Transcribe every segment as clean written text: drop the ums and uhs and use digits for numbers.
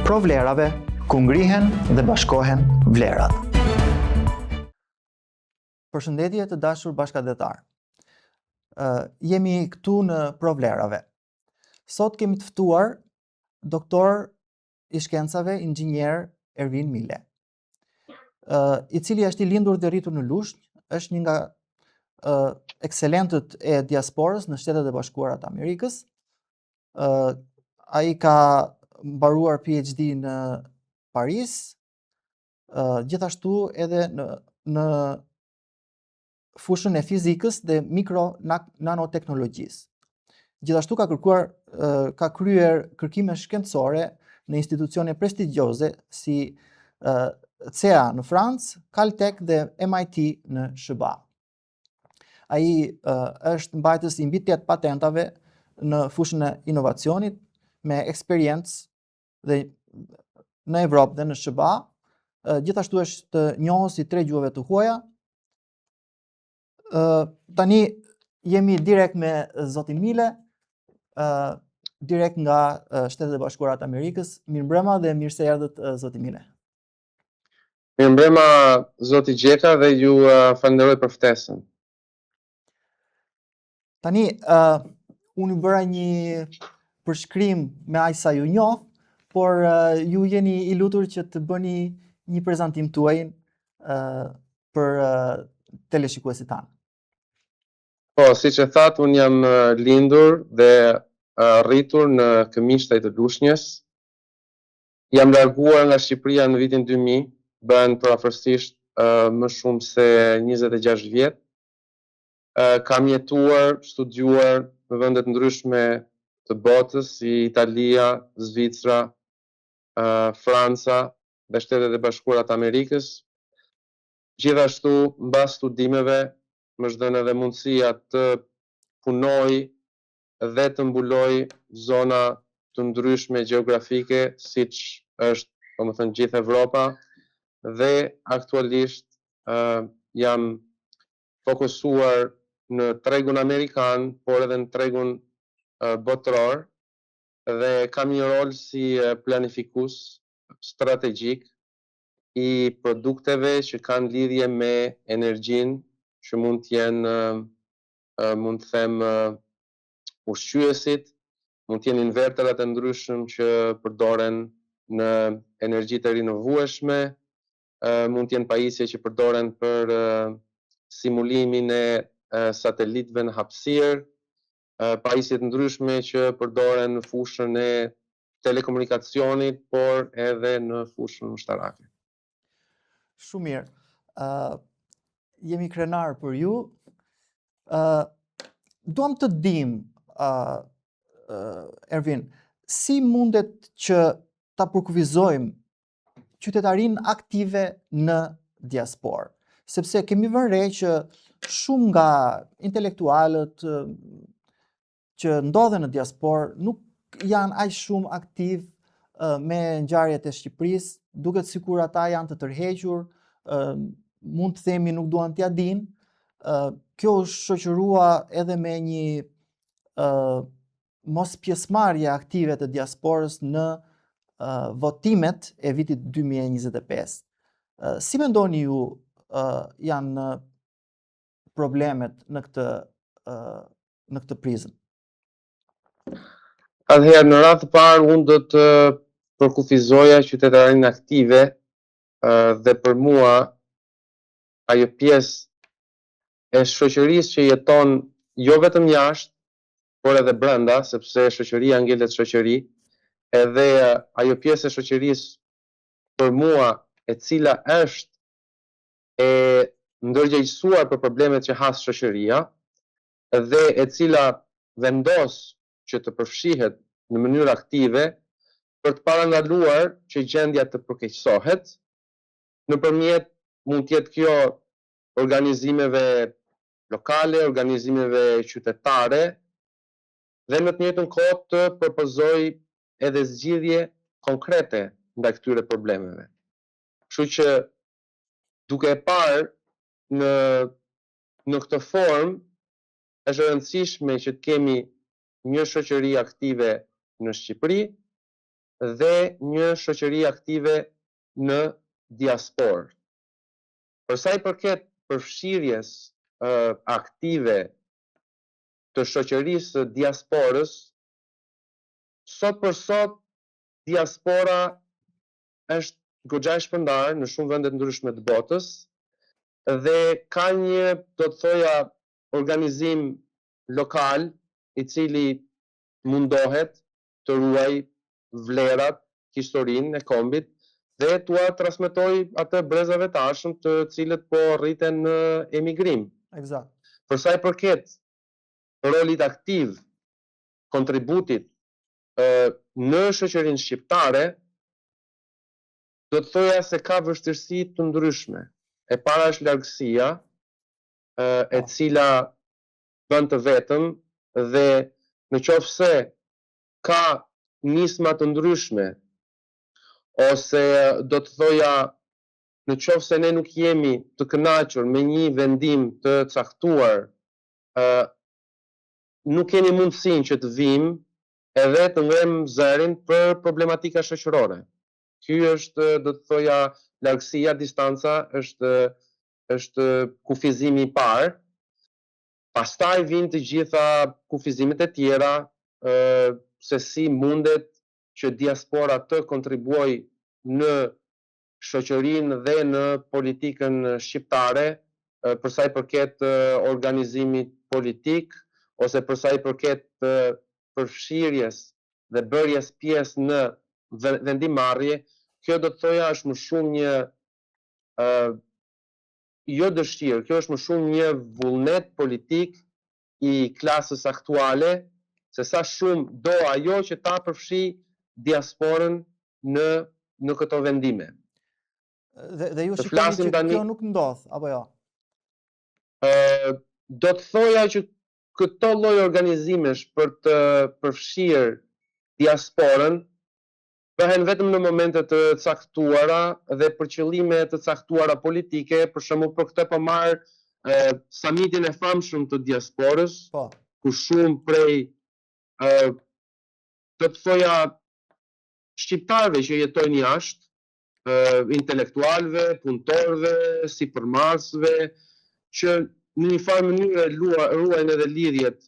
Provlerave, ku ngrihen dhe bashkohen vlerat. Përshëndetje të dashur bashkëdhetar. Jemi këtu në Provlerave. Sot kemi të ftuar doktor i shkencave inxhinier Ervin Mile, i cili është i lindur dhe rritur në Lushnjë, është një nga ekselentët e diasporës në Shtetet e Bashkuara të Amerikës. Ai ka mbaruar PhD në Paris, gjithashtu edhe në fushën e fizikës dhe nanoteknologjisë. Gjithashtu ka kryer kërkime shkencore në institucione prestigjioze si CEA në Francë, Caltech dhe MIT në SHBA. Ai është mbajtës i mbi 8 patentave në fushën e inovacionit, me eksperiencë dhe në Evropë dhe në SHBA. Gjithashtu është njohës i 3 gjuhëve të huaja. Tani jemi direkt me zotin Mile, direkt nga Shtetet e Bashkuara të Amerikës. Mirëmbrëma dhe mirë se erdhët zoti Mile. Mirëmbrëma zoti Gjeka dhe ju falenderoj për ftesën. Tani, unë ju bëra një përshkrim me aq sa ju njoh, por ju jeni i lutur që të bëni një prezantim tuaj për teleshikuesit tanë. Po, siç e thatë, unë jam lindur dhe rritur në këmishtaj të Lushnjës. Jam larguar nga Shqipëria në vitin 2000, bën përafërsisht më shumë se 26 vjet. Kam jetuar, studiuar në vende të ndryshme të botës, si Italia, Zvicra, Franca dhe Shtetet e Bashkuara të Amerikës. Gjithashtu, mbas studimeve, më është dhënë edhe mundësia të punoj dhe të mbuloj zona të ndryshme gjeografike, siç është, domethënë, gjithë Evropa, dhe aktualisht jam fokusuar në tregun amerikan, por edhe në tregun botëror, dhe kam një rol si planifikues strategjik i produkteve që kanë lidhje me energjinë, që mund të jenë, mund të them, ushqyesit, mund të jenë inverterat e ndryshëm që përdoren në energji të rinovueshme, mund të jenë pajisje që përdoren për simulimin e satelitëve në hapësirë, pajisje të ndryshme që përdoren në fushën e telekomunikacionit, por edhe në fushën ushtarake. Shumë mirë. Jemi krenar për ju. Duam të dim, Ervin, si mundet që ta përkufizojmë qytetarinë aktive në diasporë? Sepse kemi vënë re që shumë nga intelektualët që ndodhen në diasporë nuk janë aq shumë aktiv me ngjarjet e Shqipërisë, duket sikur ata janë të tërhequr, mund të themi nuk duan t'ia dinë. Kjo është shoqërua edhe me një mos pjesëmarrje aktive të diasporës në votimet e vitit 2025. Si mendoni ju janë problemet në këtë prizmë? Atëherë, në radhë të parë, unë do të përkufizoja qytetarinë aktive, dhe për mua ajo pjesë e shoqërisë që jeton jo vetëm jashtë, por edhe brenda, sepse shoqëria ngjelet shoqëri, edhe ajo pjesë e shoqërisë për mua e cila është e ndërgjegjësuar për problemet që has shoqëria dhe e cila vendos që të përfshihet në mënyrë aktive për të parandaluar që gjendja të përkeqësohet, nëpërmjet mund të jetë kjo organizimeve lokale, organizimeve qytetare, dhe në të njëjtën kohë të propozoj edhe zgjidhje konkrete ndaj këtyre problemeve. Kështu që duke e parë në këtë formë, është e rëndësishme që të kemi një shoqëri aktive në Shqipëri, dhe një shoqëri aktive në diasporë. Për sa i përket përfshirjes aktive të shoqërisë së diasporës, sot për sot diaspora është goxha e shpërndarë në shumë vende të ndryshme të botës dhe ka një, do të thoja, organizim lokal i cili mundohet të ruaj vlerat, historinë e kombit dhe t'ua transmetoj atë brezave të ardhshëm të cilët po rriten në emigrim. Eksakt. Për sa i përket rolit aktiv, kontributit në shoqërinë shqiptare, do të thoja se ka vështirësi të ndryshme. E para është largësia, e cila bën të vetëm dhe në qoftë se ka nisma të ndryshme, ose do të thoja në qoftë se ne nuk jemi të kënaqur me një vendim të caktuar, nuk kemi mundësinë që të vim edhe të ngremë zërin për problematika shoqërore. Ky është, do të thoja, largësia, distanca është kufizimi i parë. Pastaj vijnë të gjitha kufizimet e tjera, se si mundet që diaspora të kontribuoj në shoqërinë dhe në politikën shqiptare, për sa i përket organizimit politik, ose për sa i përket përfshirjes dhe bërjes pjesë në vendimarrje. Kjo do të thoja është më shumë një jo dëshirë, kjo është më shumë një vullnet politik i klasës aktuale, se sa shumë do ajo që ta përfshi diasporën në këto vendime. Dhe ju shikoni që kjo nuk ndodh, apo jo? Do të thoja që këto lloj organizimesh për të përfshirë diasporën bëhen vetëm në momente të caktuara dhe për qëllime të caktuara politike, për shembull për këtë po marr summitin e famshëm të diasporës, ku shumë prej do të thoja shqiptarëve që jetojnë jashtë, intelektualëve, punëtorëve, sipërmarrësve, që në një farë mënyrë ruajnë edhe lidhjet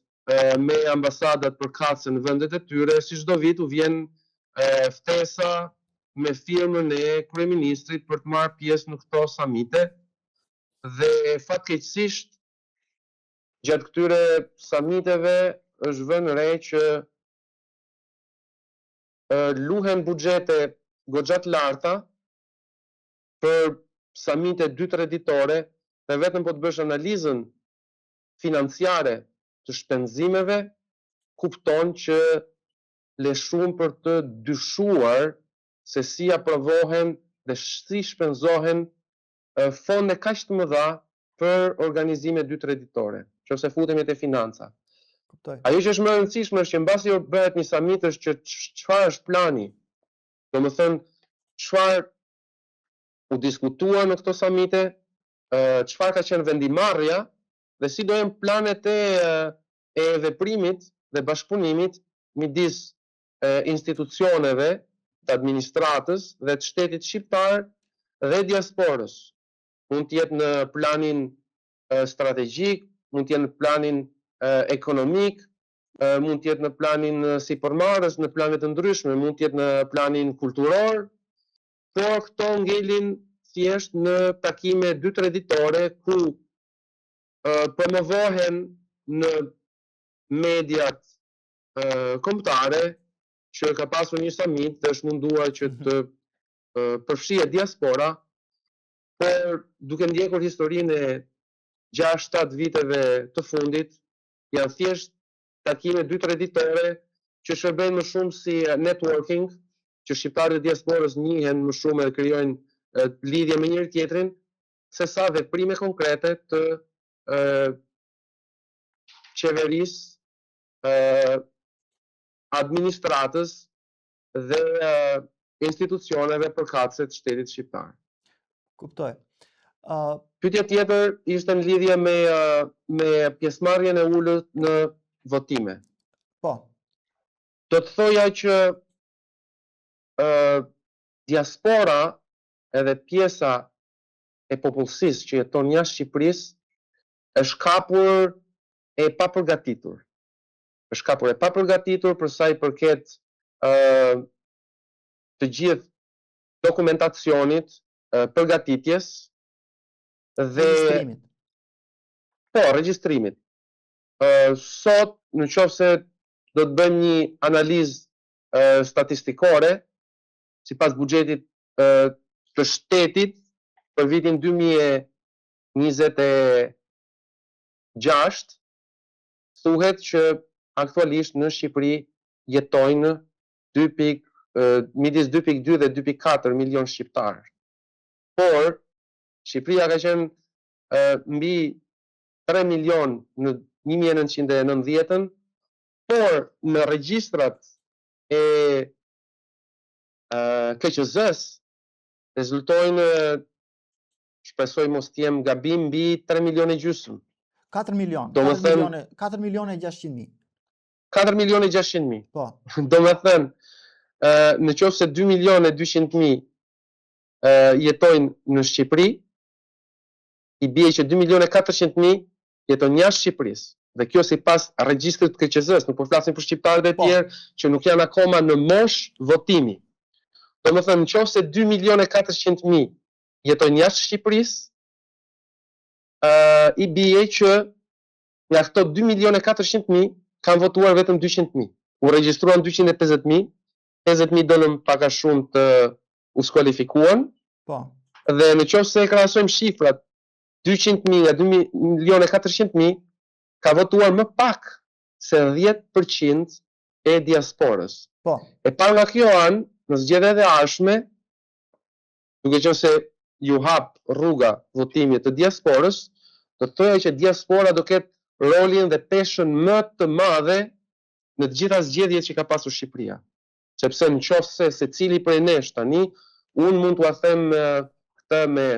me ambasadat përkatëse në vendet e tyre, si çdo vit u vjen ftesa me firmën e kryeministrit për të marrë pjesë në këto samite dhe fatkeqësisht gjatë këtyre samiteve është vënë re që luhen buxhete goxha të larta për samite 2-3 ditore dhe vetëm po të bësh analizën financiare të shpenzimeve, kupton që le shumë për të dyshuar se si aprovohen dhe si shpenzohen fonde kaq të mëdha për organizime 2-3 ditore, nëse futemi te financa. Ajo që është më e rëndësishme është që mbasi bëhet një samit është që çfarë është plani. Domethënë, çfarë u diskutua në këto samite, çfarë ka qenë vendimarrja dhe si do jenë planet e veprimit dhe bashkëpunimit midis institucioneve të administratës dhe të shtetit shqiptar dhe diasporës. Mund të jetë në planin strategjik, mund të jetë në planin ekonomik, mund të jetë në planin sipërmarrës, në plane të ndryshme, mund të jetë në planin kulturor, por këto ngelin thjesht në takime 2-3 ditore ku promovohen në mediat kombëtare që ka pasur një summit dhe është munduar që të përfshihet diaspora, por duke ndjekur historinë e 6-7 viteve të fundit, janë thjesht takime 2-3 ditore që shërbejnë më shumë si networking, që shqiptarët e diasporës njihen më shumë dhe krijojnë lidhje me njëri tjetrin, sesa veprime konkrete të qeverisë, administratës dhe institucioneve përkatëse të shtetit shqiptar. Kuptoj. Pyetja tjetër ishte në lidhje me pjesëmarrjen e ulët në votime. Po. Do të thoja që diaspora edhe pjesa e popullsisë që jeton jashtë Shqipërisë është kapur e papërgatitur. Është kapur e papërgatitur për sa i përket të gjithë dokumentacionit, përgatitjes dhe Regjistrimit. po, regjistrimit. Sot, në qoftë se do të bëjmë një analizë statistikore, sipas buxhetit të shtetit për vitin 2026, thuhet që aktualisht në Shqipëri jetojnë midis 2.2 dhe 2.4 milion shqiptarë. Por Shqipëria ka qenë mbi 3 milion në 1990-ën, por në regjistrat e KQZ-s rezultojnë, shpresoj mos të jem gabim, mbi 3 milion e gjysmë. 4 milion. Do më 4 milion e 600.000. 4 milion e 600.000. Po. Do me thënë, në qoftë se 2 milion e 200.000 jetojnë në Shqipëri, i bie që 2 milion e 400.000 jetojnë jashtë Shqipërisë. Dhe kjo sipas regjistrit të KQZ-s, nuk po flasim për shqiptarët e tjerë që nuk janë akoma në moshë votimi. Do me thënë, në qoftë se 2 milion e 400.000 jetojnë jashtë Shqipërisë, i bie që nga këto 2 milion e 400.000 kanë votuar vetëm 200.000. U regjistruan 250.000, 50.000 dolën pak a shumë të u skualifikuan. Po. Dhe në qoftë se e krahasojmë shifrat, 200.000 nga 2 milion e 400.000 ka votuar më pak se 10% e diasporës. Po. E pa nga kjo anë, në zgjedhjet e ardhshme, duke qenë se ju hap rruga votimit të diasporës, do të thojë që diaspora do ketë rolin dhe peshën më të madhe në të gjitha zgjedhjet që ka pasur Shqipëria. Sepse në qoftë se secili prej nesh tani, unë mund t'ua them këtë me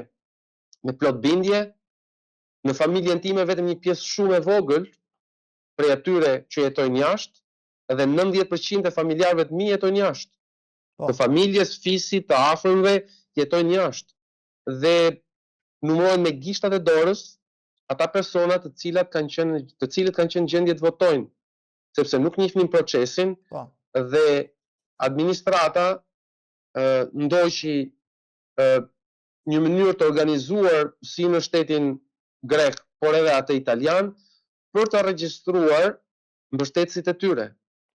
plot bindje, në familjen time vetëm një pjesë shumë e vogël prej atyre që jetojnë jashtë, edhe 90% e familjarëve të mi jetojnë jashtë. Të familjes, fisit, të afërmve jetojnë jashtë. Dhe numërohen me gishtat e dorës ata persona të cilët kanë qenë gjendje të votojnë, sepse nuk njihnin procesin dhe administrata ndoqi një mënyrë të organizuar si në shtetin grek, por edhe atë italian, për të regjistruar mbështetësit e tyre.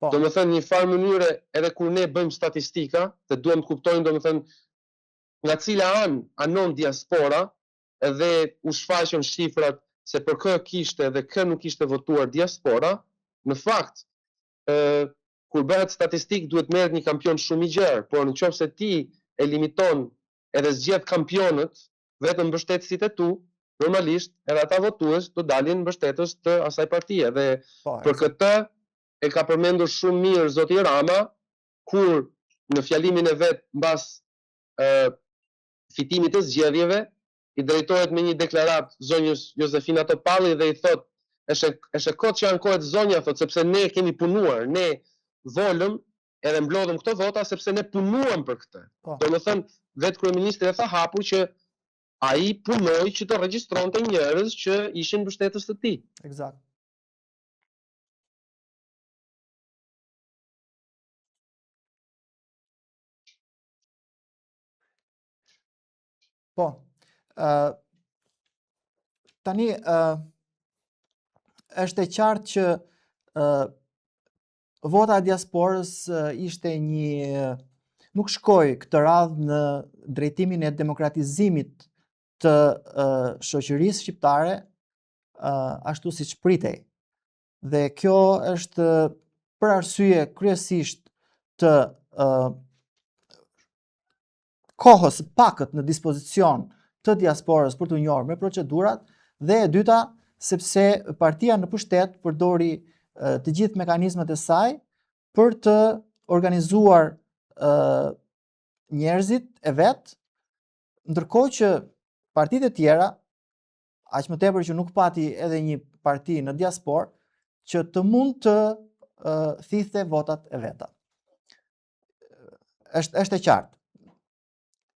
Do më thënë një farë mënyre edhe kur ne bëjmë statistika, dhe duhem të kuptojnë do më thënë nga cila anë anon diaspora, edhe u shfaqën shifrat se për kë kishte dhe kë nuk kishte votuar diaspora, në fakt, kur bëhet statistik duhet merret një kampion shumë i gjerë, por në qoftë se ti e limiton edhe zgjedh kampionët vetëm mbështetësit e tu, normalisht edhe ata votues do dalin mbështetës të asaj partie. Dhe për këtë e ka përmendur shumë mirë zoti Rama, kur në fjalimin e vet mbas fitimit të zgjedhjeve, i drejtohet me një deklarat zonjës Josefina Topalli dhe i thot, është kot që ankohet zonja, thot, sepse ne kemi punuar, ne volëm edhe mblodhëm këto vota sepse ne punuam për këtë. Do më thënë, vetë kryeministri e tha hapur që ai punoi që të regjistronte njerëz që ishin mbështetës të tij. Eksakt. Po. Tani është e qartë që vota e diasporës ishte nuk shkoi këtë radhë në drejtimin e demokratizimit të shoqërisë shqiptare ashtu siç pritej. Dhe kjo është për arsye kryesisht të kohës pakët në dispozicion të diasporës për të njohur me procedurat, dhe e dyta sepse partia në pushtet përdori të gjithë mekanizmat e saj për të organizuar njerëzit e vet, ndërkohë që partitë e tjera, aq më tepër që nuk pati edhe një parti në diasporë që të mund të thithte votat e veta. është e qartë.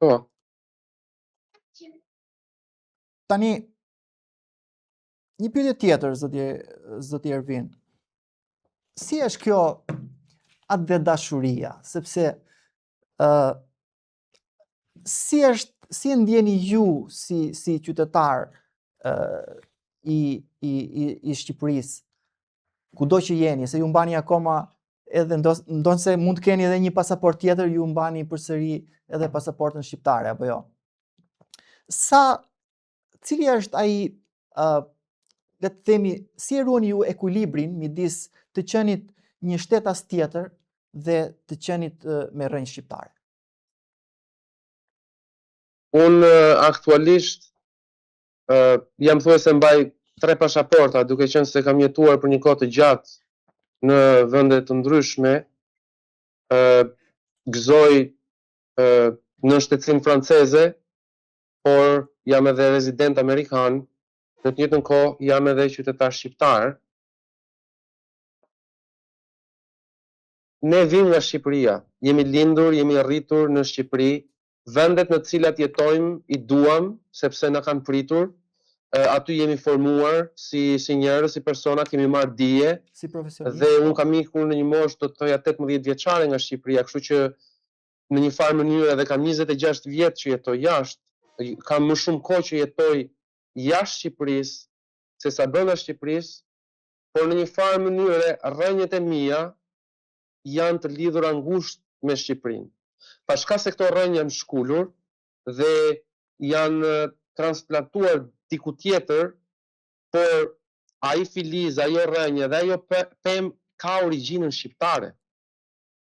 Po. Tani, një pyetje tjetër, zoti Ervin. Si është kjo atë dhe dashuria? Sepse si e ndjeni ju si qytetar i Shqipërisë, kudo që jeni, se ju mbani akoma edhe ndonë se mund të keni edhe një pasaport tjetër, ju mbani përsëri edhe pasaportën shqiptare, apo jo? Cili është ai, le të themi, si e ruani ju ekuilibrin midis të qenit një shtetas tjetër dhe të qenit me rrënjë shqiptare? Unë aktualisht jam thuajse mbaj 3 pasaporta, duke qenë se kam jetuar për një kohë të gjatë në vende të ndryshme, gëzoj në shtetësinë franceze, por jam edhe rezident amerikan, në të njëjtën kohë jam edhe qytetar shqiptar. Ne vim nga Shqipëria, jemi lindur, jemi rritur në Shqipëri, vendet në të cilat jetojmë i duam, sepse na kanë pritur, aty jemi formuar si njerëz, si persona, kemi marrë dije, Si profesionist? dhe unë kam ikur në një moshë të thoja 18 vjeçare nga Shqipëria, kështu që në një farë mënyrë edhe kam 26 vjet që jetoj jashtë, kam më shumë kohë që jetoj jashtë Shqipërisë se sa brenda Shqipërisë, por në një farë mënyrë rrënjët e mia janë të lidhura ngushtë me Shqipërinë. Pashka se këto rrënjë janë shkullur dhe janë transplantuar diku tjetër, por ai filiz, ajo rrënjë dhe ajo pemë ka origjinën shqiptare.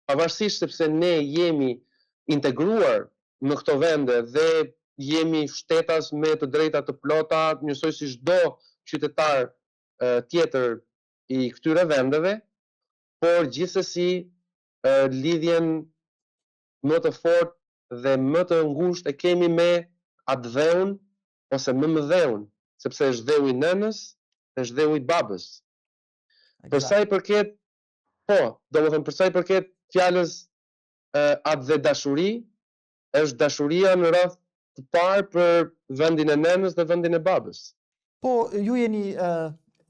Pavarësisht sepse ne jemi integruar në këto vende dhe jemi shtetas me të drejta të plota, njësoj si çdo qytetar tjetër i këtyre vendeve, por gjithsesi lidhjen më të fortë dhe më të ngushtë e kemi me atë dheun ose më mëdheun, sepse është dheu i nënës, është dheu i babës. Për sa i përket, për sa i përket fjalës atë dhe dashuri, është dashuria në radhë të parë për vendin e nënës dhe vendin e babës. Po, ju jeni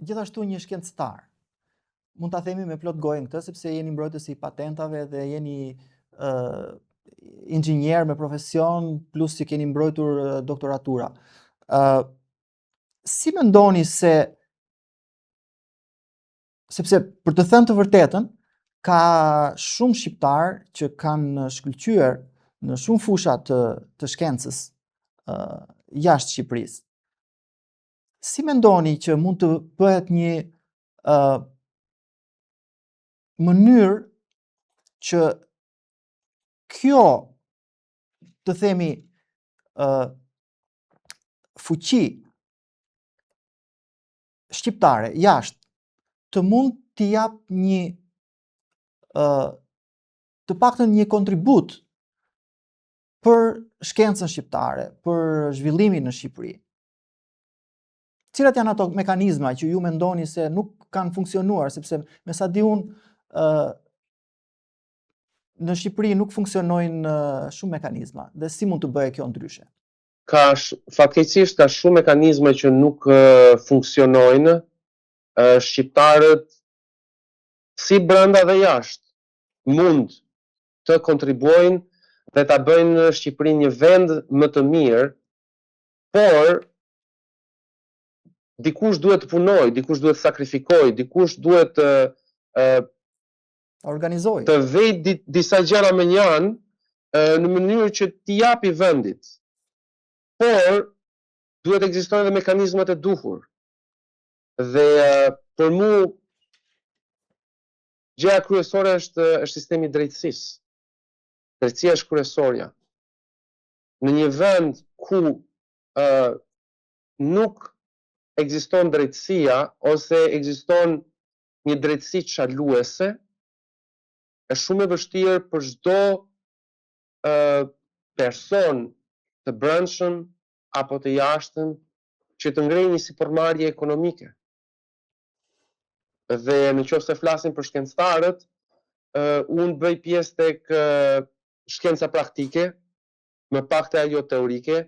gjithashtu një shkencëtar. Mund ta themi me plot gojën këtë, sepse jeni mbrojtës i patentave dhe jeni inxhinier me profesion, plus që keni mbrojtur doktoratura. Si mendoni sepse për të thënë të vërtetën, ka shumë shqiptar që kanë shkëlqyer në shumë fusha të shkencës jashtë Shqipërisë. Si mendoni që mund të bëhet një mënyrë që kjo, të themi, fuqi shqiptare jashtë të mund t'i jap një të paktën një kontribut për shkencën shqiptare, për zhvillimin në Shqipëri? Cilat janë ato mekanizma që ju mendoni se nuk kanë funksionuar, sepse me sa di unë në Shqipëri nuk funksionojnë shumë mekanizma, dhe si mund të bëhe kjo ndryshe? Fatkeqësisht ka shumë mekanizma që nuk funksionojnë. Shqiptarët si brenda dhe jashtë mund të kontribuojnë dhe ta bëjnë Shqipërinë një vend më të mirë, por dikush duhet të punojë, dikush duhet të sakrifikojë, dikush duhet organizoj. Të vejë disa gjëra me një anë në mënyrë që t'i japi vendit. Por duhet ekzistojnë edhe mekanizmat e duhur. Dhe për mu gjëja kryesore është sistemi i drejtësisë. Drejtësia është kryesorja. Në një vend ku nuk ekziston drejtësia ose ekziston një drejtësi çaluese, është shumë e vështirë për çdo person të brendshëm apo të jashtëm që të ngrejë një sipërmarrje ekonomike. Dhe në qoftë se flasim për shkencëtarët, unë bëj pjesë tek shkenca praktike, më pak të ajo teorike,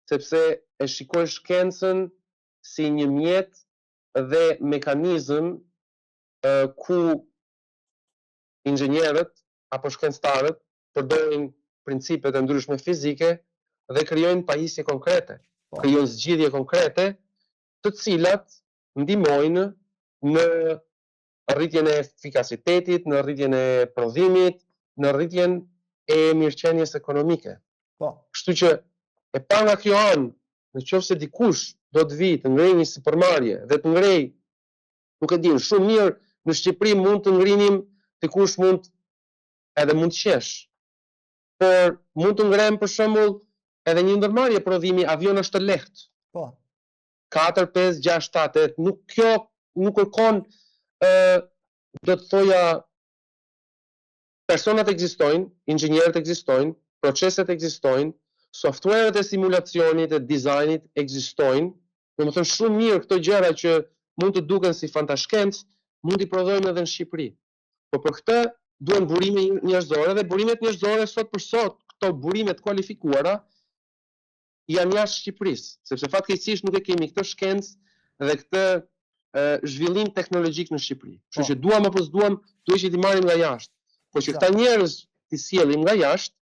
sepse e shikoj shkencën si një mjet dhe mekanizëm ku inxhinierët apo shkencëtarët përdorin principet e ndryshme fizike dhe krijojnë pajisje konkrete, krijojnë zgjidhje konkrete, të cilat ndihmojnë në rritjen e efikasitetit, në rritjen e prodhimit, në rritjen e mirëqenies ekonomike. Kështu që e pa nga kjo anë, nëse dikush do të vijë të ngrej një sipërmarrje dhe të ngrej, nuk e di, shumë mirë në Shqipëri mund të ngrinim, dikush mund të qesh. Por mund të ngrem për shembull edhe një ndërmarrje prodhimi avion është të lehtë. 4, 5, 6, 7, 8, kjo nuk kërkon do të thoja personat ekzistojnë, inxhinierët ekzistojnë, proceset ekzistojnë, softwarët e simulacionit e dizajnit ekzistojnë, domethënë shumë mirë këto gjëra që mund të duken si fantashkencë, mund t'i prodhojmë edhe në Shqipëri. Por për këtë duhen burime njerëzore dhe burimet njerëzore sot për sot, këto burime të kualifikuara janë jashtë Shqipërisë, sepse fatkeqësisht nuk e kemi këtë shkencë dhe këtë zhvillim teknologjik në Shqipëri. Kështu që duam apo s'duam, duhet që t'i marrim nga jashtë. Por që këta njerëz t'i sjellim nga jashtë,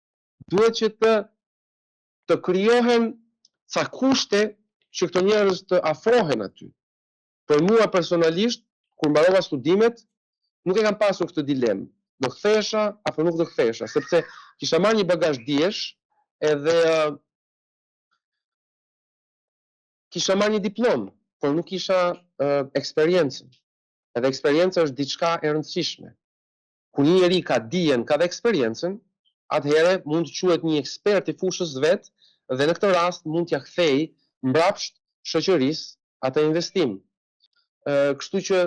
duhet që të krijohen ca kushte që këto njerëz të afrohen aty. Për mua personalisht, kur mbarova studimet, nuk e kam pasur këtë dilemë. Do kthehesha apo nuk do kthehesha, sepse kisha marrë një bagazh diesh edhe kisha marrë një diplomë, por nuk kisha eksperiencën. Edhe eksperienca është diçka e rëndësishme. Kur një njeri ka dijen, ka dhe eksperiencën, atëherë mund të quhet një ekspert i fushës vet dhe në këtë rast mund t'ia kthej mbrapsht shoqërisë atë investim. Kështu që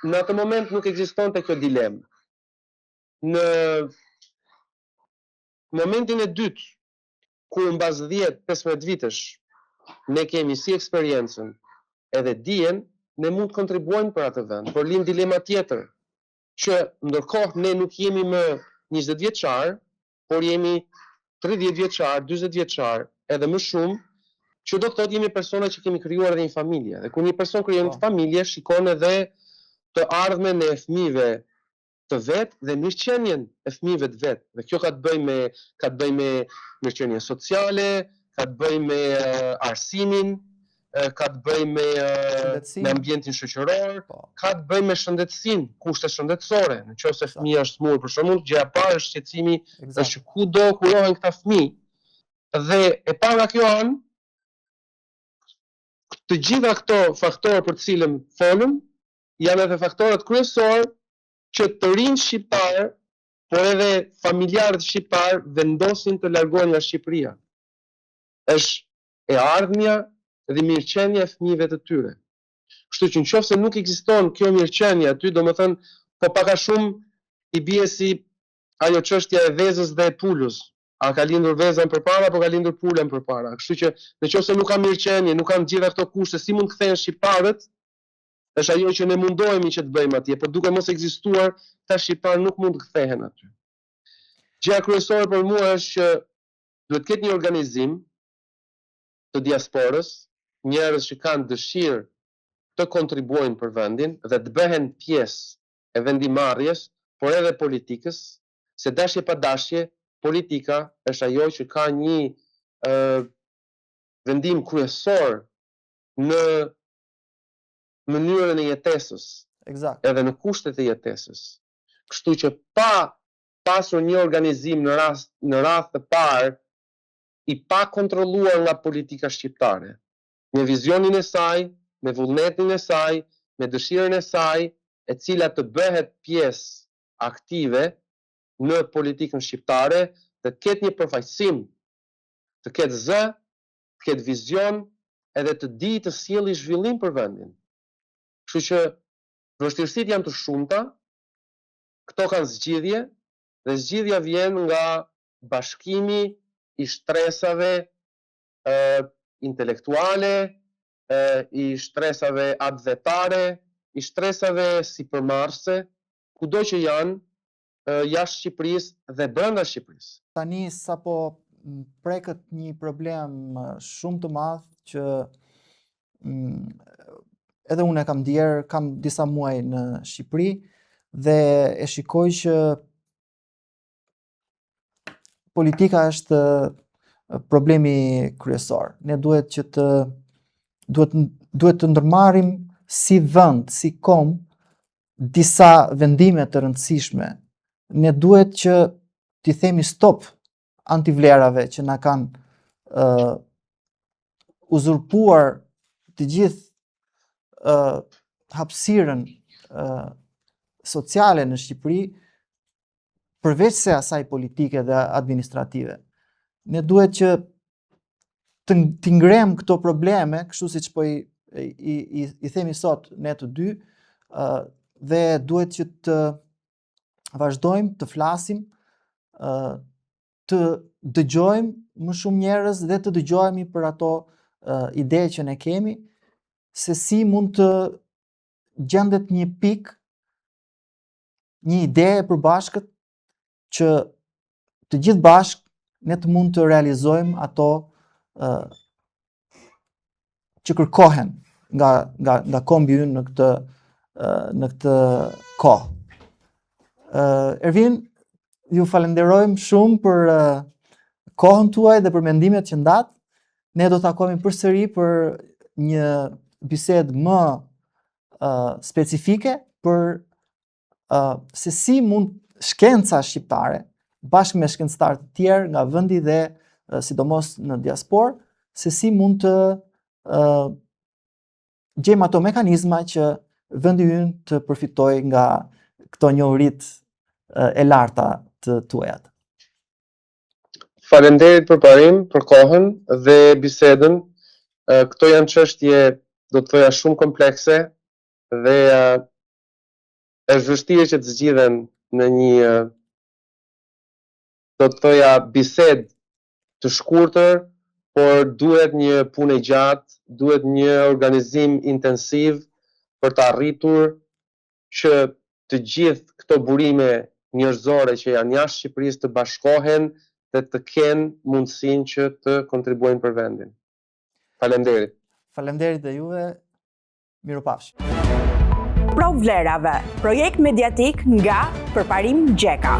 në atë moment nuk ekzistonte kjo dilemë. Në momentin e dytë, kur mbas 10-15 vitesh ne kemi si eksperiencën edhe dijen, ne mund të kontribuojmë për atë vend, por lind dilema tjetër, që ndërkohë ne nuk jemi më 20 vjeçar, por jemi 30 vjeçar, 40 vjeçar, edhe më shumë, që do të thotë jemi persona që kemi krijuar edhe një familje. Dhe kur një person krijon një familje, shikon edhe të ardhmen e fëmijëve të vet dhe mirëqenien e fëmijëve të vet. Dhe kjo ka të bëjë me mirëqenien sociale, ka të bëjë me arsimin, ka të bëjë me ambientin shoqëror, ka të bëjë me shëndetësinë, kushtet shëndetësore. Nëse fëmia është smur për shembull, gjëja e parë është shqetësimi, është ku do kurohen këta fëmijë. Dhe e para nga kjo anë, të gjitha këto faktorë për të cilën folëm, janë edhe faktorët kryesorë që të rinjt shqiptarë, por edhe familjarët shqiptarë vendosin të largohen nga Shqipëria. Është e ardhmja dhe mirëqenia e fëmijëve të tyre. Kështu që nëse nuk ekziston kjo mirëqenie aty, domethënë po pak a shumë i bie si ajo çështja e vezës dhe e pulës. A ka lindur veza përpara apo ka lindur pula përpara? Kështu që nëse nuk ka mirëqenie, nuk kanë gjitha këto kushte, si mund kthehen shqiptarët? Është ajo që ne mundohemi që të bëjmë atje, por duke mos ekzistuar, ta shqiptarë nuk mund të kthehen aty. Gjëja kryesore për mua është që duhet të ketë një organizim të diasporës, njerëz që kanë dëshirë të kontribuojnë për vendin dhe të bëhen pjesë e vendimarrjes, por edhe politikës, se dashje pa dashje, politika është ajo që ka një vendim kryesor në mënyrën e jetesës, edhe në kushtet e jetesës. Kështu që pa pasur një organizim në radhë të parë i pa kontrolluar nga politika shqiptare, me vizionin e saj, me vullnetin e saj, me dëshirën e saj, e cila të bëhet pjesë aktive në politikën shqiptare, të ketë një përfaqësim, të ketë zë, të ketë vizion, edhe të di të sjellë zhvillim për vendin. Kështu që vështirësitë janë të shumta, këto kanë zgjidhje, dhe zgjidhja vjen nga bashkimi i shtresave intelektuale, i shtresave atvetare, i shtresave sipërmarrëse, kudo që janë, jashtë Shqipërisë dhe brenda Shqipërisë. Tani sapo preket një problem shumë të madh që edhe unë e kam ndjerë, kam disa muaj në Shqipëri dhe e shikoj që politika është problemi kryesor. Ne duhet të ndërmarrim si vend, si kom, disa vendime të rëndësishme. Ne duhet që t'i themi stop antivlerave që na kanë uzurpuar të gjithë hapësirën sociale në Shqipëri, përveç se asaj politike dhe administrative. Ne duhet që t'i ngrem këto probleme, kështu siç po i themi sot ne të dy, dhe duhet që të vazhdojmë të flasim, të dëgjojmë më shumë njerëz dhe të dëgjohemi për ato ide që ne kemi, se si mund të gjendet një pikë, një ide e përbashkët që të gjithë bashkë ne të mund të realizojmë ato që kërkohen nga kombi ynë në këtë kohë. Ervin, ju falenderojmë shumë për kohën tuaj dhe për mendimet që ndat. Ne do të takohemi përsëri për një bisedë më specifike për se si mund shkenca shqiptare bashkë me shkencëtarë të tjerë nga vendi dhe sidomos në diasporë, se si mund të gjejmë ato mekanizma që vendi ynë të përfitojë nga këto njohuritë e larta të tuajat. Faleminderit për parim, për kohën dhe bisedën. Këto janë çështje, do të thoja, shumë komplekse dhe është vështirë që të zgjidhen në një, do të thoja, bisedë të shkurtër, por duhet një punë e gjatë, duhet një organizim intensiv për të arritur që të gjithë këto burime njerëzore që janë jashtë Shqipërisë të bashkohen dhe të kenë mundësinë që të kontribuojnë për vendin. Faleminderit. Faleminderit dhe juve. Mirupafshim. Provlerave, projekt mediatik nga Përparim Gjeka.